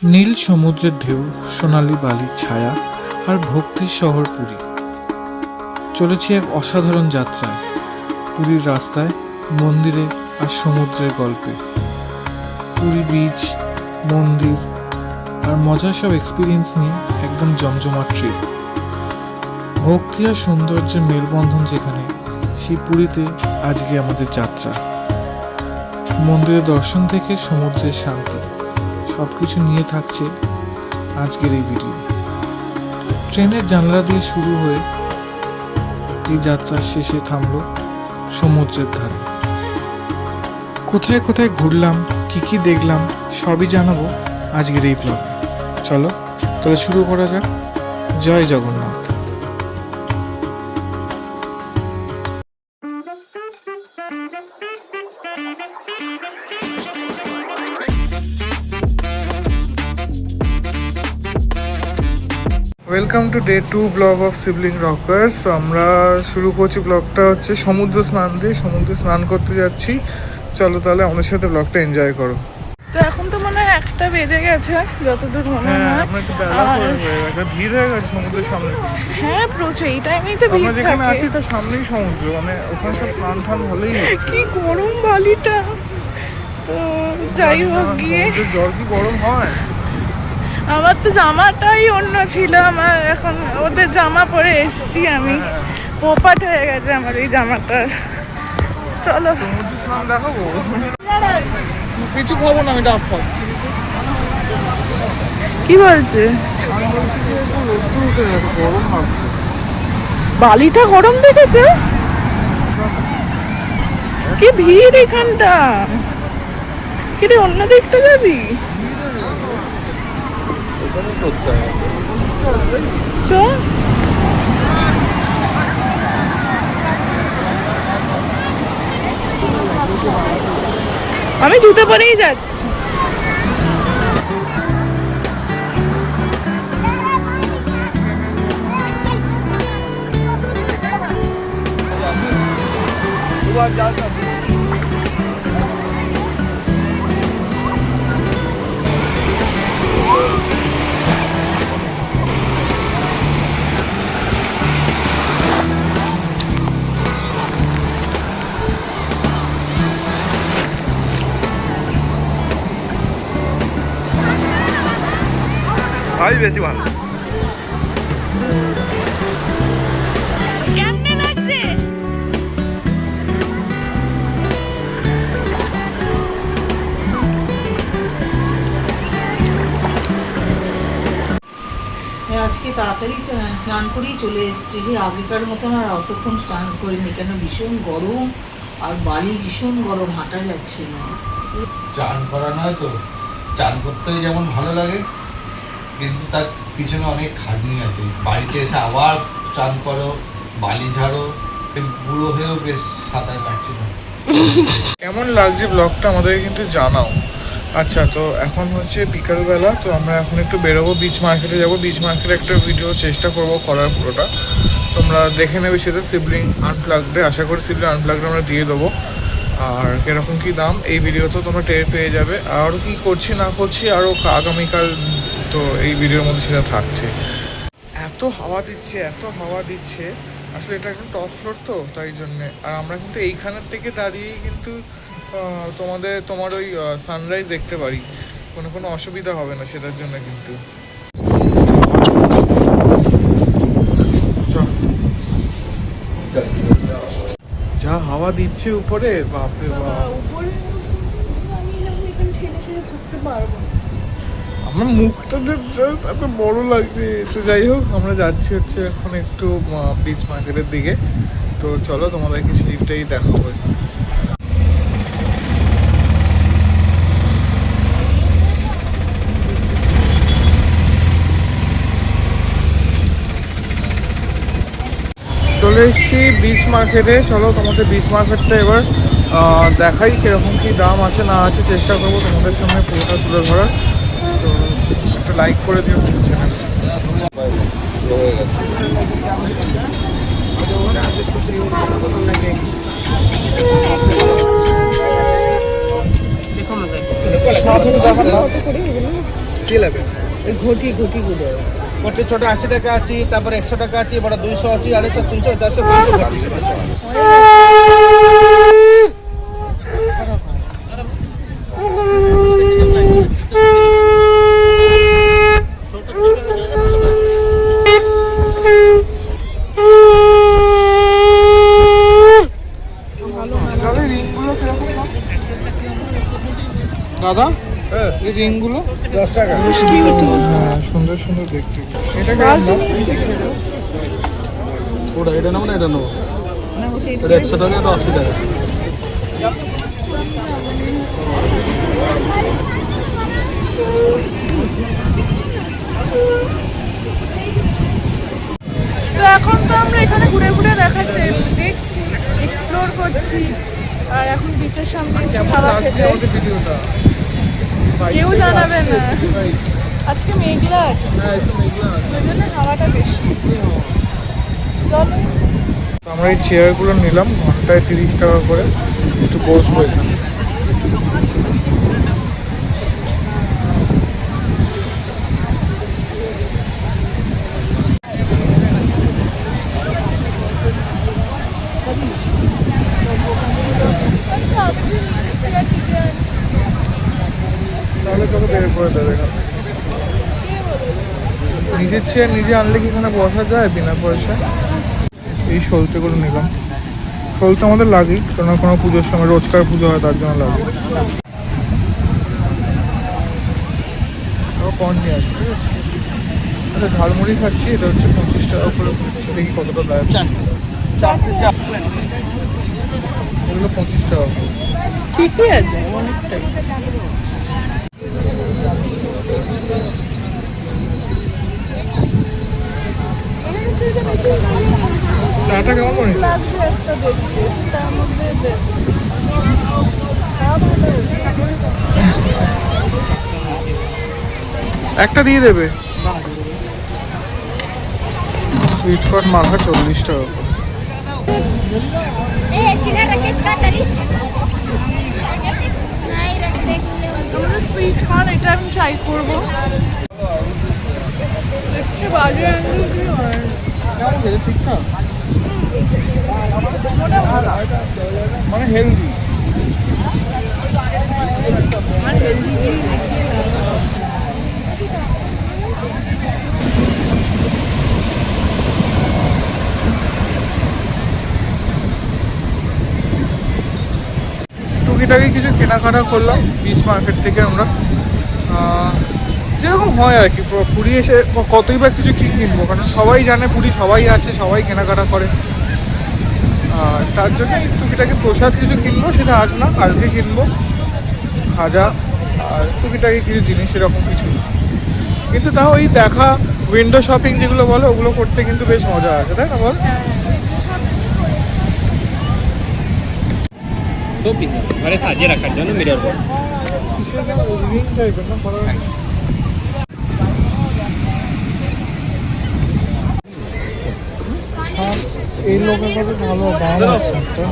নীল সমুদ্রের ঢেউ, সোনালি বালির ছায়া আর ভক্তির শহর পুরী। চলেছি এক অসাধারণ যাত্রায়, পুরীর রাস্তায়, মন্দিরে আর সমুদ্রের গল্পে। পুরী বিচ, মন্দির আর মজার সব এক্সপিরিয়েন্স নিয়ে একদম জমজমাট ট্রিপ। ভক্তি আর সৌন্দর্যের মেলবন্ধন যেখানে, সেই পুরীতে আজকে আমাদের যাত্রা। মন্দিরের দর্শন থেকে সমুদ্রের শান্তি, সবকিছু নিয়ে থাকছে আজকের এই ভিডিও। ট্রেনের জানলা দিয়ে শুরু হয়ে এই যাত্রার শেষে থামলো সমুদ্রের ধারে। কোথায় কোথায় ঘুরলাম, কি দেখলাম, সবই জানাবো আজকের এই ব্লগে। চলো তাহলে শুরু করা যাক। জয় Jagannath. Welcome to day 2 blog of sibling rockers. আমরা শুরু করছি ব্লগটা হচ্ছে সমুদ্র স্নান দিয়ে। সমুদ্রে স্নান করতে যাচ্ছি। চলো তাহলে আমাদের সাথে ব্লগটা এনজয় করো। তো এখন তো মনে হয় 1টা বেজে গেছে যতদূর মনে হয়। আমরা একটু বেলা করে হয়ে গেছে, ভিড় হয়ে গেছে সমুদ্রের সামনে। হ্যাঁ প্রচুর, এই টাইমেই তো আমরা ভিড় যেখানে আছি থাকে। তার সামনেই সমুদ্র, মানে ওখানে সব স্নান টান হলেই হচ্ছে। কি গরম বালিটা। তো যাই হোক গিয়ে, সমুদ্রের জল কি গরম হয়? আমার তো জামাটাই অন্য ছিল, আমার এখন ওদের জামা পরে এসছি আমি। পোপাট হয়ে গেছে আমার এই জামাটা। চলো সমুদ্র স্নান দেখাবো? কিছু খাবো না, আমি ডাব খাবো। কি বলছে? আমি বলছি যে একটু রোদ্দুর উঠে গেছে, গরম লাগছে। বালিটা গরম দেখেছে? কি ভিড় এখানটা। কি রে, অন্য দিকটা যাবি? চ। আমি জুতো পরেই যাচ্ছি। আমি বেশি ভালো। কেমনে লাগছে? আজকে তাড়াতাড়ি স্নান করেই চলে এসেছি। সেই আগেকার মতন আর অতক্ষণ স্নান করিনি, কেন ভীষণ গরম আর বালি ভীষণ গরম, হাঁটা যাচ্ছে না। চান করা নয় তো, চান করতে যেমন ভালো লাগে কিন্তু তার পিছনে অনেক খাটনি আছে। বাড়িতে এসে আবার চান করো, বালি ঝাড়ো, বুড়ো হয়েও বেশ সাঁতার কাটছে না। কেমন লাগছে ব্লগটা আমাদের কিন্তু জানাও। আচ্ছা, তো এখন হচ্ছে বিকালবেলা, তো আমরা এখন একটু বেরোবো, বিচ মার্কেটে যাবো। বিচ মার্কেটে একটা ভিডিও চেষ্টা করবো করার, পুরোটা তোমরা দেখে নেবে সেটা সিবলিং আনপ্লাগডে। আশা করি সিবলিং আনপ্লাগডে আমরা দিয়ে দেবো। আর কীরকম কী দাম এই ভিডিওতে তোমরা টের পেয়ে যাবে। আর কি করছি না করছি আরও আগামীকাল তো এই ভিডিওর মধ্যে সেটা থাকছে। এত হাওয়া দিচ্ছে, এত হাওয়া দিচ্ছে, আসলে এটা একটা টপ ফ্লোর তো তাই জন্যে। আর আমরা কিন্তু এইখানের থেকে দাঁড়িয়েই কিন্তু তোমার ওই সানরাইজ দেখতে পারি, কোনো অসুবিধা হবে না সেটার জন্য কিন্তু। যা হাওয়া দিচ্ছে উপরে, বাপরে বাপ। আমার মুখটা এত বড় লাগছে। তো যাই হোক, আমরা যাচ্ছি হচ্ছে এখন একটু বিচ মার্কেটের দিকে। তো চলো তোমাদেরকে সেইটাই দেখাবো। চলে এসেছি বিচ মার্কেটে। চলো তোমাদের বিচ মার্কেটটা এবার দেখাই কিরকম কি দাম আছে না আছে। চেষ্টা করবো তোমাদের সামনে পুরোটা তুলে ধরার। তো একটা লাইক করে দিও চ্যানেল। ওই ঘটি ঘটিগুলো ଗୋଟେ ଛୋଟ 80 টাকা ଅଛି ତାପରେ 100 টাকা ଅଛି ବଡ଼ 200 ଅଛି 250 300 400 500 3200 ଅଛି দাদা এই রিংগুলো 10 টাকা হ্যাঁ সুন্দর সুন্দর দেখতে। এটা কেমন দাম? ওটা এটা নাও না এটা নাও এটা 100 টাকা এটা 80 টাকা তো এখন তো আমরা এখানে ঘুরে ঘুরে দেখাচ্ছি, দেখছি, এক্সপ্লোর করছি। আর এখন বিচের সামনে এসে খাবার খেতে। ভিডিওটা কেউ জানাবে না, আজকে মেঘলা আছে, হ্যাঁ একটু মেঘলা আছে ওই জন্য হাওয়াটা বেশি। চলো আমরা এই চেয়ারগুলো নিলাম ঘন্টায় 30 টাকা করে, একটু বসবো এখানে। তাহলে তোকে বের করে দেবে এখানে। নিজের চেয়ার নিজে আনলে কি এখানে বসা যায় বিনা পয়সায়? এই সলতেগুলো নিলাম। সলতে আমাদের লাগে, কোনো পুজোর সময় রোজকার পুজো হয় তার জন্য লাগে। কর্ন নিয়ে আসবে, ঠিক আছে? আচ্ছা ঝালমুড়ি খাচ্ছি, এটা হচ্ছে 25 টাকা করে দিচ্ছি, দেখি কতটা দেয়। এগুলো 25 টাকা করে। ঠিকই আছে অনেকটাই। চাটা কেমন মনে হচ্ছে? লাগছে একটা দেখতে, তার মধ্যে খাওয়া ভালো হয়েছে। একটা দিয়ে দেবে। সুইট কর্ন মাখা 40 টাকা করে। আমাদের সুইট কর্ন এটা আমি ট্রাই করবো। দেখছি বাজে কি হয়। কেমন খেতে ঠিকঠাক? মানে হেলদি। আমার হেলদি টুকিটাকি কিছু কেনাকাটা করলাম বিচ মার্কেট থেকে আমরা। যেরকম হয় আর কি, পুরী এসে কতই বা কিছু কি কিনবো, কারণ সবাই জানে পুরী, সবাই আসে, সবাই কেনাকাটা করে। তার জন্য টুকিটাকি প্রসাদ কিছু কিনবো, সেটা আজ না কালকে কিনবো, খাজা আর টুকিটাকি কিছু জিনিস এরকম কিছু। কিন্তু তাও এই দেখা উইন্ডো শপিং যেগুলো বলে ওগুলো করতে কিন্তু বেশ মজা আছে, তাই না বল? ঘরে সাজিয়ে রাখার জন্য মিরর বোর্ড। রিং টাইপের না বড়। এই লোকের কাছে ভালো দাম আছে একটা।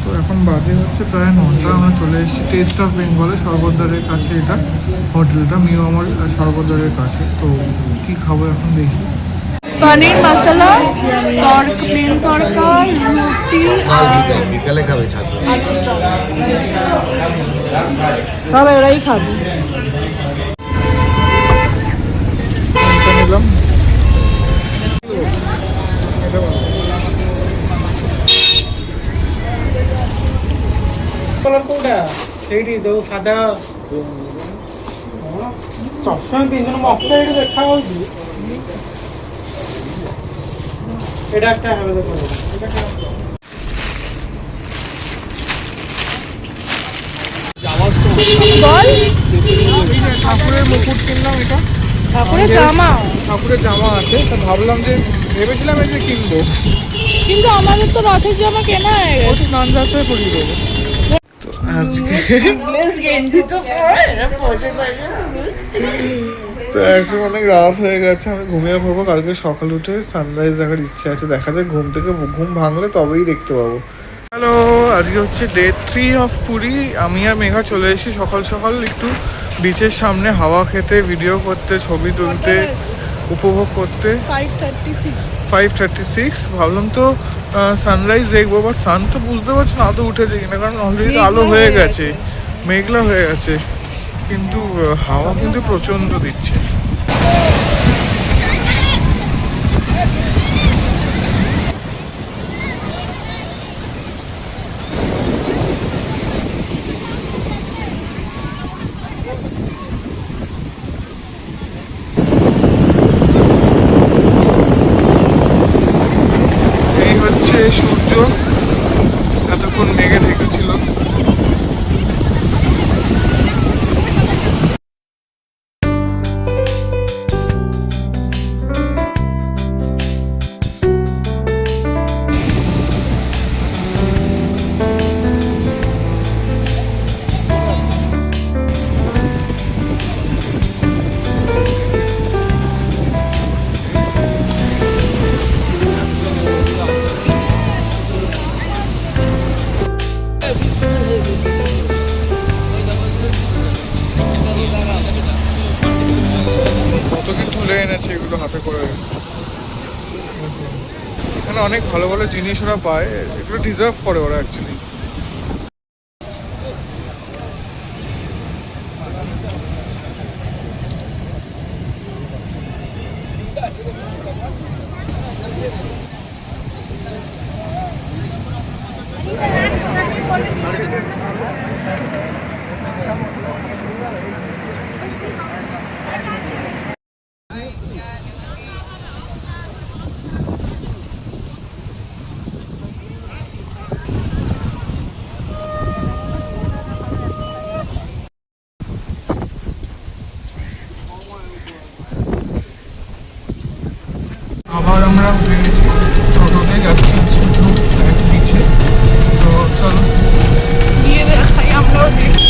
তো এখন বাজে হচ্ছে প্রায় 9টা, আমরা চলে এসেছি টেস্ট অফ বেঙ্গলে, সর্বদ্বারের কাছে এটা হোটেলটা, মিও আমার সর্বদ্বারের কাছে। তো কি খাবো এখন দেখি। পনির মশলা, প্লেন তড়কা, রুটি আর বিকালে খাবে ছাত্র। সব এরাই খাবে। কোনটা নিলাম? এটা ভালো। କଲର କୋଉଟା ସେଇଠି ଯୋଉ ସାଧା ଚଷମା ପିନ୍ଧୁନ ମତେ ଏଇଠି ଦେଖା ହଉଛି এটা একটা হবে দেখো বল ঠাকুরের মুকুট কিনলাম, এটা ঠাকুরের জামা, ঠাকুরের জামা আছে, তো ভাবলাম যে ভেবেছিলাম এই যে কিনবো, কিন্তু আমাদের তো রথের জামা কেনা হয়ে ও গেছে। তো স্নান যাত্রায় পরিয়ে দেবো। তো আজকে তো এখন অনেক রাত হয়ে গেছে, আমি ঘুমিয়ে পড়বো। কালকে সকালে উঠে সানরাইজ দেখার ইচ্ছে আছে, দেখা যায় ঘুম থেকে ঘুম ভাঙলে তবেই দেখতে পাবো। হ্যালো, আজকে হচ্ছে ডে 3 অফ পুরী। আমি আর মেঘা চলে এসেছি সকাল সকাল একটু বিচের সামনে হাওয়া খেতে, ভিডিও করতে, ছবি তুলতে, উপভোগ করতে। 5:36 ভাবলাম তো সানরাইজ দেখবো, বাট সান তো বুঝতে পারছি না আদৌ উঠেছে কিনা, কারণ অলরেডি আলো হয়ে গেছে, মেঘলা হয়ে গেছে, কিন্তু হাওয়া কিন্তু প্রচণ্ড দিচ্ছে। এই হচ্ছে সূর্য, এতক্ষণ মেঘে ঢেকেছিল। কত কি তুলে এনেছে এগুলো হাতে করে। এখানে অনেক ভালো ভালো জিনিস ওরা পায়, এগুলো ডিজার্ভ করে ওরা অ্যাকচুয়ালি। আবার আমরা বেরিয়েছি, টোটোতে যাচ্ছি বিচে। তো চলো গিয়ে দেখাই, আমরাও দেখি।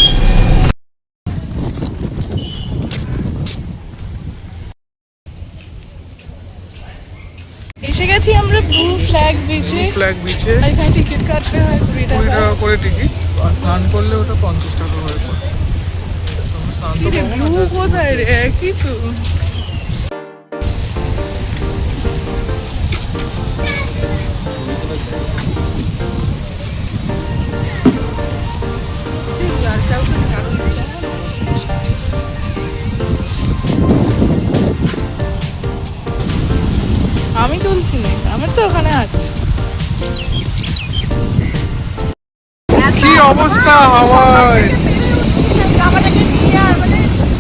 এসে গেছি আমরা ব্লু ফ্ল্যাগ বিচে। ফ্ল্যাগ বিচে আর এখানে টিকিট কাটতে হয় 20 20 টাকা। টাকা করে টিকিট, আর স্নান করলে ওটা 50 টাকা হয়ে পড়ে। তো স্নান তো করবো না, ব্লু just কোথায় রে? একই তো। আমি তুলছি না, আমার তো ওখানে আছে। কি অবস্থা হাওয়ায়!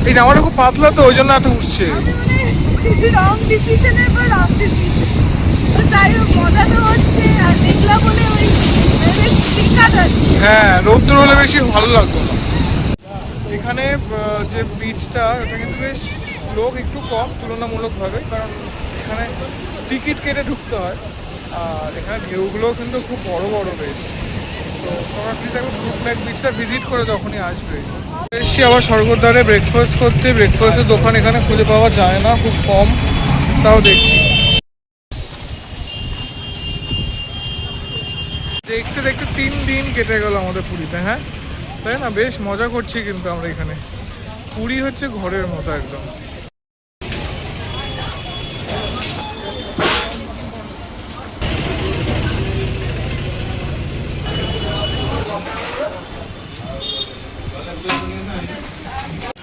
এই জামাটা খুব পাতলা তো ওই জন্য এত উঠছে। রং ডিসিশনের পর রং ডিসিশন। তো তাই মজা তো হচ্ছে, আর দেখলা বলে ওই টিকা যাচ্ছে। হ্যাঁ, রোদ্দুর হলে বেশি ভালো লাগতো না। এখানে যে বিচটা, এটা কিন্তু বেশ লোক একটু কম তুলনামূলকভাবে, কারণ এখানে টিকিট কেটে ঢুকতে হয়, আর এখানে ঢেউগুলো কিন্তু খুব বড় বড় বেশ। তো তোমরা প্লিজ একবার ব্লু ফ্ল্যাগ বিচটা ভিজিট করে যখনই আসবে। এসছি আবার স্বর্গদ্বারে ব্রেকফাস্ট করতে। ব্রেকফাস্টের দোকান এখানে খুঁজে পাওয়া যায় না, খুব কম, তাও দেখছি। দেখতে দেখতে 3 দিন কেটে গেল আমাদের পুরীতে। হ্যাঁ তাই না, বেশ মজা করছি কিন্তু আমরা এখানে। পুরী হচ্ছে ঘরের মতো একদম।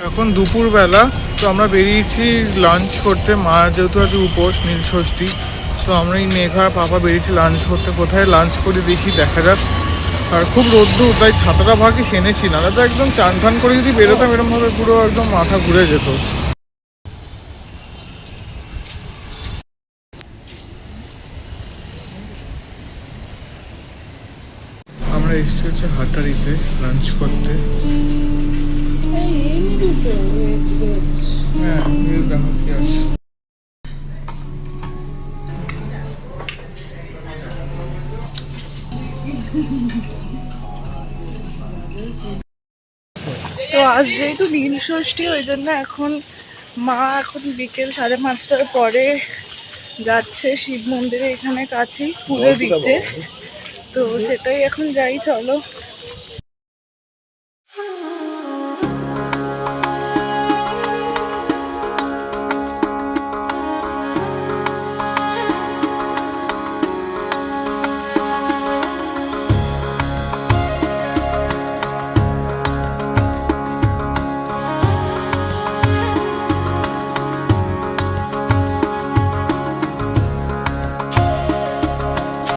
এখন দুপুরবেলা, তো আমরা বেরিয়েছি লাঞ্চ করতে। মা যেহেতু আছে উপোস, নীলষষ্ঠী, তো আমরা এই মেঘা পাপা বেরিয়েছি লাঞ্চ করতে। কোথায় লাঞ্চ করি দেখি, দেখা যাক। আর খুব রোদ্দুর, তাই ছাতাটা ভাগে এনেছি, না তো একদম চান টান করে যদি বেরোতাম এরমভাবে পুরো একদম মাথা ঘুরে যেত। আমরা এসেছি হচ্ছে হাটারিতে লাঞ্চ করতে। হ্যাঁ, দেখো কি আছে। তো আজ যেহেতু নীলষষ্ঠী, ওই জন্য এখন মা বিকেল 5:30টার পরে যাচ্ছে শিব মন্দিরে, এখানে কাছেই পুজো দিতে। তো তো সেটাই এখন যাই, চলো।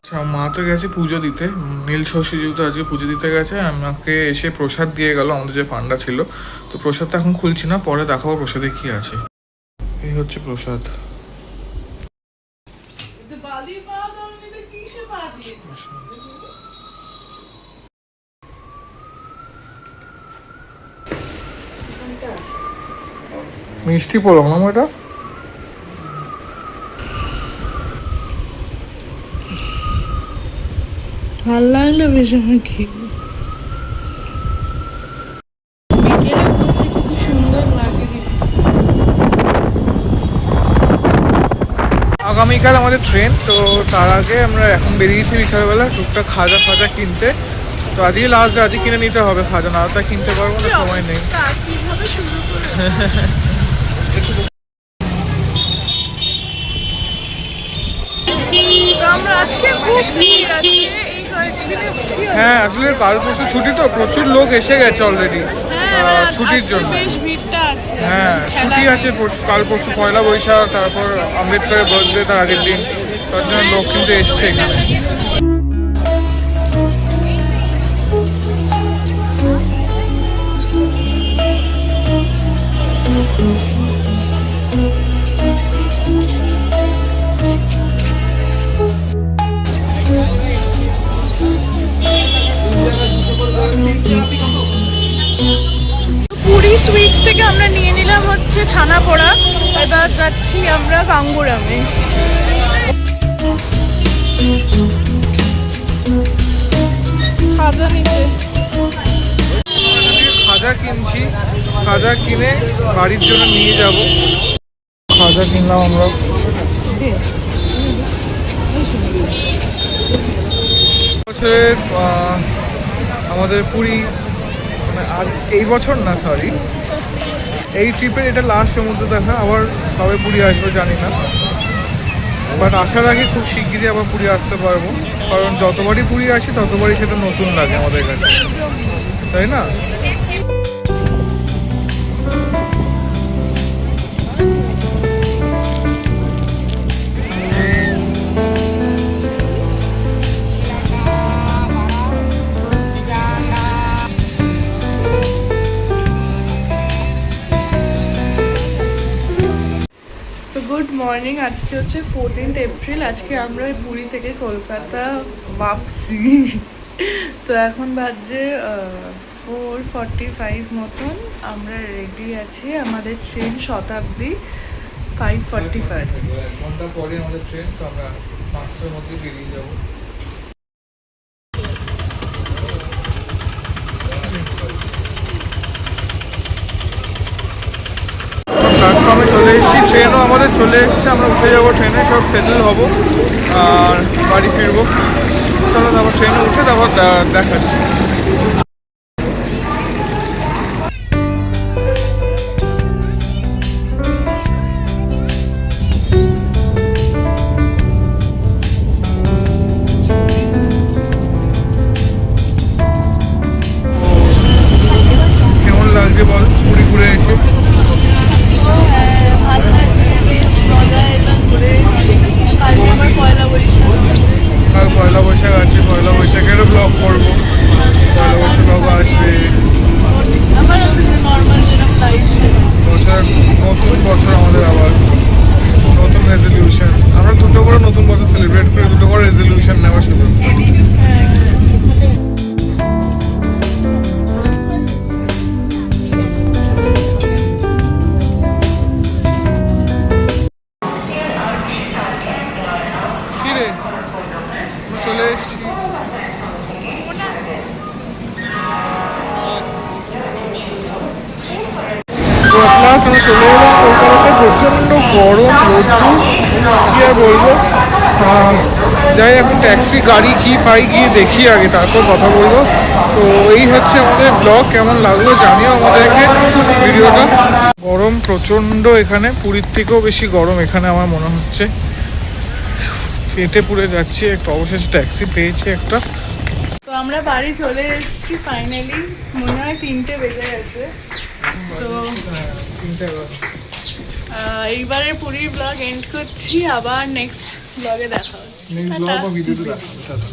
আচ্ছা, মা তো গেছে পুজো দিতে, নীল ষষ্ঠী যেহেতু আজকে পুজো দিতে গেছে, আমাকে এসে প্রসাদ দিয়ে গেল আমাদের যে পান্ডা ছিল। তো প্রসাদটা এখন খুলছি না, পরে দেখাবো প্রসাদে কি আছে। এই হচ্ছে প্রসাদ। মিষ্টি পোলাও না এটা? ভাল লাগলো বেশ আমাকে। বিকেলের উপর থেকে কি সুন্দর লাগে দেখতে। আগামীকাল আমাদের ট্রেন, তো তার আগে আমরা এখন বেরিয়েছি বিকালবেলা টুকটাক খাজা ফাজা কিনতে। তো আজকে লাস্ট ডে, আজকে কিনে নিতে হবে খাজা, না তা কিনতে পারবো না, সময় নেই। কিভাবে শুরু করে আমরা আজকে খুব ভিড় আছে এই কয়েকদিনে। হ্যাঁ, আসলে কাল পরশু ছুটি তো, প্রচুর লোক এসে গেছে অলরেডি ছুটির জন্য। বেশ ভিড়টা আছে। হ্যাঁ, ছুটি আছে কাল পরশু, পয়লা বৈশাখ, তারপর আম্বেদকরের বার্থডে তার আগের দিন, তার জন্য লোক কিন্তু এসছে এখানে। পুরী সুইটস থেকে আমরা নিয়ে নিলাম হচ্ছে ছানা পোড়া। এবার যাচ্ছি আমরা গাঙ্গুরামে। খাজা নিতে খাজা কিনছি, খাজা কিনে বাড়ির জন্য নিয়ে যাব। খাজা কিনলাম আমরা। বছরের আমাদের পুরী, মানে আর এই বছর না, সরি, এই ট্রিপের এটা লাস্ট সমুদ্র দেখা। আবার কবে পুরী আসবো জানি না, বাট আশা রাখি খুব শিগগিরই আবার পুরী আসতে পারবো, কারণ যতবারই পুরী আসি ততবারই সেটা নতুন লাগে আমাদের কাছে, তাই না? Good morning. আজকে হচ্ছে 14th এপ্রিল। আজকে আমরা পুরী থেকে কলকাতা বাপসি। তো এখন বাজে 4:45 মতন। আমরা রেডি আছি, আমাদের ট্রেন শতাব্দী 5:45। 1 ঘন্টা পরে আমাদের ট্রেন, তো আমরা 5টার মধ্যে বেরিয়ে যাবো। প্ল্যাটফর্মে চলে এসেছি, ট্রেনও আমাদের চলে এসেছে, আমরা উঠে যাবো ট্রেনে, সব সেটেল হবো আর বাড়ি ফিরবো। চলো তারপর ট্রেনে উঠে তারপর দেখাচ্ছি। কেমন লাগছে বল পুরী ঘুরে এসে? ভালো লাগছে, বেশ মজা এলাম ঘুরে। কালকে আমার পয়লা বৈশাখ। কাল পয়লা বৈশাখ আছে, পয়লা বৈশাখেরও ব্লগ করবো, পয়লা বৈশাখ আসবে। আমার নর্মাল যেরকম লাইফ বছর, নতুন বছর আমাদের আবার নতুন রেজলিউশন। আমরা দুটো করে নতুন বছর সেলিব্রেট করে দুটো করে রেজলিউশন নেওয়ার সুযোগ। কি রে, চলে এসছি। ক্লাস আমরা চলে এলাম কলকাতাতে। প্রচণ্ড গরম, রোদ্দুর, কি আর বলবো। যাই এখন ট্যাক্সি গাড়ি কি পাই গিয়ে দেখি আগে, তারপর কথা বলবো। তো এই হচ্ছে আমাদের ব্লগ, কেমন লাগলো জানিও আমাদেরকে ভিডিওটা। গরম প্রচণ্ড এখানে, পুরীর থেকেও বেশি গরম এখানে আমার মনে হচ্ছে। ফেটে পুড়ে যাচ্ছি, একটা অবশেষে ট্যাক্সি পেয়েছি একটা। তো আমরা বাড়ি চলে এসেছি ফাইনালি, মনে হয় 3টে বেজে গেছে। তো এইবারের পুরীর ব্লগ এন্ড করছি, আবার নেক্সট ব্লগে দেখা হবে। নেক্সট ব্লগ বা ভিডিওতে দেখা হবে।